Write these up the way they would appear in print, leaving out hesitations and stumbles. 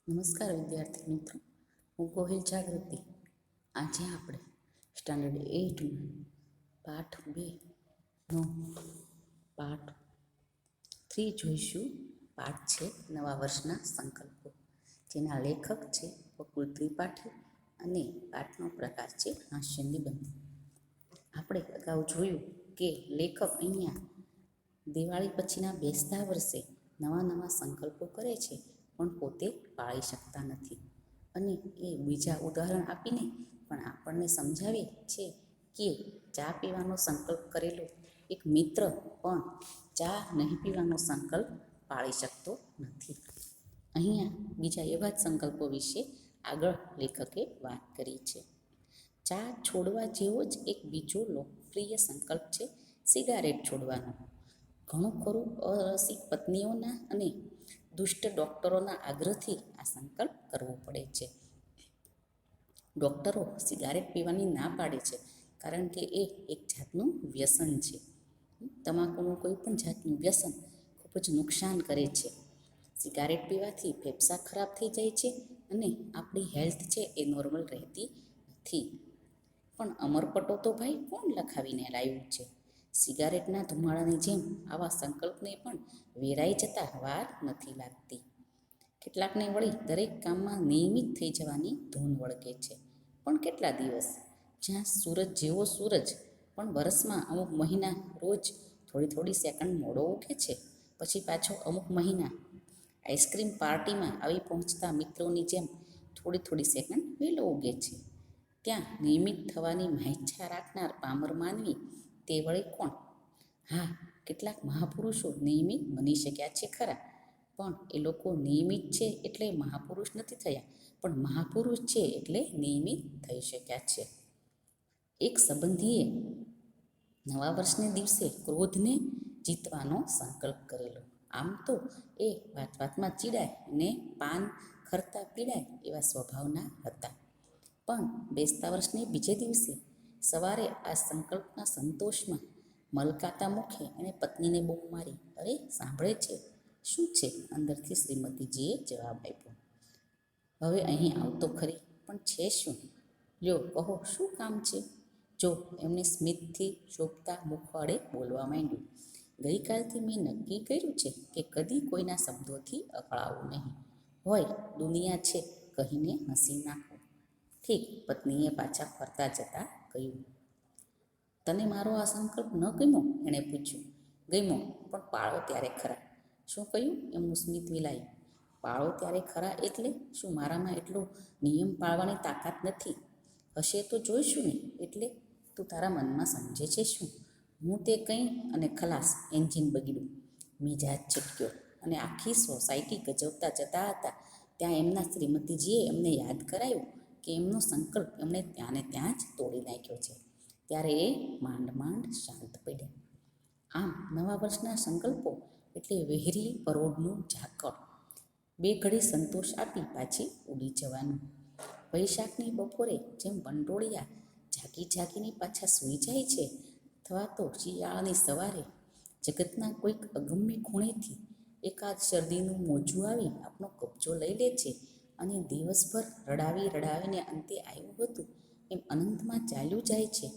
નમસ્કાર વિદ્યાર્થી મિત્રો, હું ગોહિલ જાગૃતિ. આજે આપણે સ્ટાન્ડર્ડ 8માં પાઠ 2નો પાઠ 3 જોઈશું. પાઠ છે નવા વર્ષના સંકલ્પો, જેના લેખક છે બકુલ ત્રિપાઠી અને પાઠનો પ્રકાર છે હાસ્ય નિબંધ. આપણે અગાઉ જોયું કે લેખક અહીંયા દિવાળી પછીના બેસતા વર્ષે નવા સંકલ્પો કરે છે, પણ પોતે પાળી શકતા નથી. અને એ બીજા ઉદાહરણ આપીને પણ આપણને સમજાવે છે કે ચા પીવાનો સંકલ્પ કરેલો એક મિત્ર પણ ચા નહીં પીવાનો સંકલ્પ પાળી શકતો નથી. અહીંયા બીજા એવા જ સંકલ્પો વિશે આગળ લેખકે વાત કરી છે. ચા છોડવા જેવો જ એક બીજો લોકપ્રિય સંકલ્પ છે સિગારેટ છોડવાનો. ઘણું ખરું અરસિક પત્નીઓના અને દુષ્ટ ડૉક્ટરોના આગ્રહથી આ સંકલ્પ કરવો પડે છે. ડૉક્ટરો સિગારેટ પીવાની ના પાડે છે, કારણ કે એ એક જાતનું વ્યસન છે. તમાકુનું કોઈ પણ જાતનું વ્યસન ખૂબ જ નુકસાન કરે છે. સિગારેટ પીવાથી ફેફસાં ખરાબ થઈ જાય છે અને આપણી હેલ્થ છે એ નોર્મલ રહેતી નથી. પણ અમરપટો તો ભાઈ કોણ લખાવીને લાવ્યું છે? સિગારેટના ધુમાડાની જેમ આવા સંકલ્પને પણ વેરાઈ જતા વાર નથી લાગતી. કેટલાકને વળી દરેક કામમાં નિયમિત થઈ જવાની ધૂન વળગે છે. પણ કેટલા દિવસ? જ્યાં સૂરજ જેવો સૂરજ પણ વરસમાં અમુક મહિના રોજ થોડી સેકન્ડ મોડો ઉગે છે, પછી પાછો અમુક મહિના આઈસ્ક્રીમ પાર્ટીમાં આવી પહોંચતા મિત્રોની જેમ થોડી સેકન્ડ વહેલો ઉગે છે. ત્યાં નિયમિત થવાની માહિચ્છા રાખનાર પામર માનવી તે વળી કોણ? હા, કેટલાક મહાપુરુષો નિયમિત બની શક્યા છે ખરા, પણ એ લોકો નિયમિત છે એટલે મહાપુરુષ નથી થયા, પણ મહાપુરુષ છે એટલે નિયમિત થઈ શક્યા છે. એક સંબંધીએ નવા વર્ષને દિવસે ક્રોધને જીતવાનો સંકલ્પ કરેલો. આમ તો એ વાતમાં ચીડાય અને પાન ખરતા પીડાય એવા સ્વભાવના હતા, પણ બેસતા વર્ષને બીજે દિવસે સવારે આ સંકલ્પના સંતોષમાં મલકાતા મુખે એણે પત્નીને બૂમ મારી. અરે સાંભળે છે? શું છે? અંદરથી શ્રીમતીજીએ જવાબ આપ્યો. હવે અહીં આવતો ખરી, પણ છે શું? લ્યો કહો, શું કામ છે? જો એમને સ્મિતથી શોભતા મુખ વડે બોલવા માંડ્યું. ગઈકાલથી મેં નક્કી કર્યું છે કે કદી કોઈના શબ્દોથી અકળાવું નહીં. હોય દુનિયા છે કહીને હસી નાખો. ઠીક, પત્નીએ પાછા ફરતા જતાં કહ્યું. તને મારો આ સંકલ્પ ન ગમ્યો? એણે પૂછ્યું. ગમ્યો, પણ પાળો ત્યારે ખરા. શું કહ્યું? એમનું સ્મિત વિલાયું. પાળો ત્યારે ખરા એટલે શું? મારામાં એટલો નિયમ પાળવાની તાકાત નથી. હશે તો જોઈશું ને. એટલે તું તારા મનમાં સમજે છે શું? હું તે કંઈ અને ખલાસ, એન્જિન બગડ્યું. મિજાજ છટક્યો અને આખી સોસાયટી ગજવતા જતા હતા. ત્યાં એમના શ્રીમતીજીએ એમને યાદ કરાયું કે એમનો સંકલ્પ એમણે ત્યાં ને ત્યાં જ તોડી નાખ્યો છે. ત્યારે એ માંડ શાંત પડ્યા. આમ નવા વર્ષના સંકલ્પો એટલે વહેરી પરોઢનું ઝાકળ. બે ઘડી સંતોષ આપી પાછી ઉડી જવાનું. વૈશાખની બપોરે જેમ વંટોળિયા જાગીને પાછા સૂઈ જાય છે, અથવા તો શિયાળાની સવારે જગતના કોઈક અગમ્ય ખૂણેથી એકાદ શરદીનું મોજું આવી આપણો કબજો લઈ લે છે અને દિવસભર રડાવીને અંતે આવ્યું હતું એમ અનંતમાં ચાલ્યું જાય છે,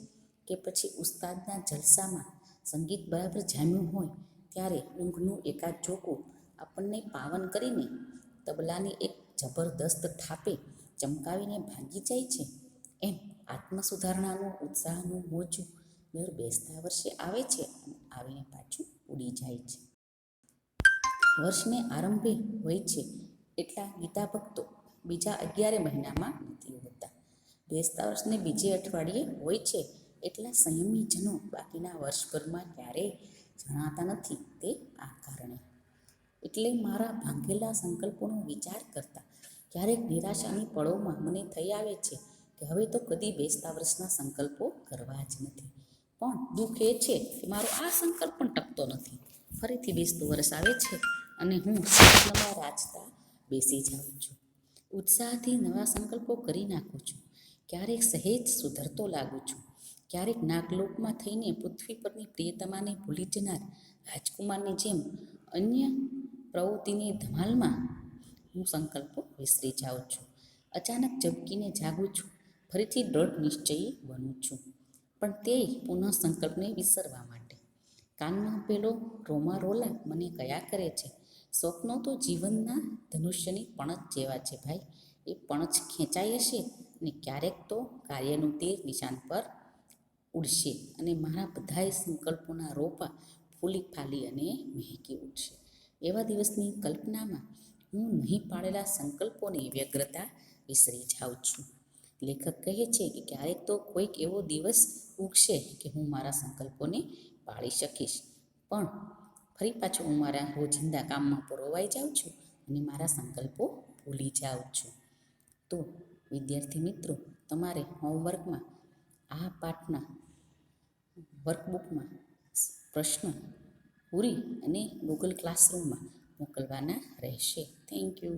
કે પછી ઉસ્તાદના જલસામાં સંગીત બરાબર જામ્યું હોય ત્યારે ઊંઘનું એકાદ ઝોકું આપણને પાવન કરીને તબલાની એક જબરદસ્ત થાપે ચમકાવીને ભાગી જાય છે, એમ આત્મસુધારણાનું ઉત્સાહનું મોજું દર બેસતા વર્ષે આવે છે અને આવીને પાછું ઉડી જાય છે. વર્ષને આરંભે હોય છે એટલા ગીતા ભક્તો બીજા 11 મહિનામાં નથી હોતા. બેસતા વર્ષને બીજે અઠવાડિયે હોય છે એટલા સંયમીજનો બાકીના વર્ષભરમાં ક્યારેય જણાતા નથી. તે આ કારણે. એટલે મારા ભાંગેલા સંકલ્પોનો વિચાર કરતા ક્યારેક નિરાશાની પળોમાં મને થઈ આવે છે કે હવે તો કદી બેસતા વર્ષના સંકલ્પો કરવા જ નથી. પણ દુઃખ એ છે કે મારો આ સંકલ્પ પણ ટકતો નથી. ફરીથી બેસતું વર્ષ આવે છે અને હું સ્વપ્નમાં રાચતા બેસી જાઉં છું. ઉત્સાહથી નવા સંકલ્પો કરી નાખું છું. ક્યારેક સહેજ સુધરતો લાગું છું. ક્યારેક નાગલોકમાં થઈને પૃથ્વી પરની પ્રિયતમાને ભૂલી જનાર રાજકુમારની જેમ અન્ય પ્રવૃત્તિની ધમાલમાં હું સંકલ્પો વિસરી જાઉં છું. અચાનક ઝબકીને જાગું છું, ફરીથી દ્રઢ નિશ્ચયી બનું છું, પણ તે પુનઃ સંકલ્પને વિસરવા માટે. કાનમાં પેલો રોમારોલા મને કયા કરે છે, સ્વપ્નો તો જીવનના ધનુષ્યની પણછ જેવા છે ભાઈ. એ પણછ ખેંચાઈ હશે અને ક્યારેક તો કાર્યનું તીર નિશાન પર ઉડશે અને મારા બધાય સંકલ્પોના રોપા ફૂલી ફાલી અને મહેકી ઉઠશે. એવા દિવસની કલ્પનામાં હું નહીં પાડેલા સંકલ્પોની વ્યગ્રતા વિસરી જાઉં છું. લેખક કહે છે કે ક્યારેક તો કોઈક એવો દિવસ ઉગશે કે હું મારા સંકલ્પોને પાળી શકીશ, પણ ફરી પાછું હું મારા રોજિંદા કામમાં પરોવાઈ જાઉં છું અને મારા સંકલ્પો ભૂલી જાઉં છું. તો વિદ્યાર્થી મિત્રો, તમારે હોમવર્કમાં આ પાઠના વર્કબુકમાં પ્રશ્નો પૂરી અને ગૂગલ ક્લાસરૂમમાં મોકલવાના રહેશે. Thank you.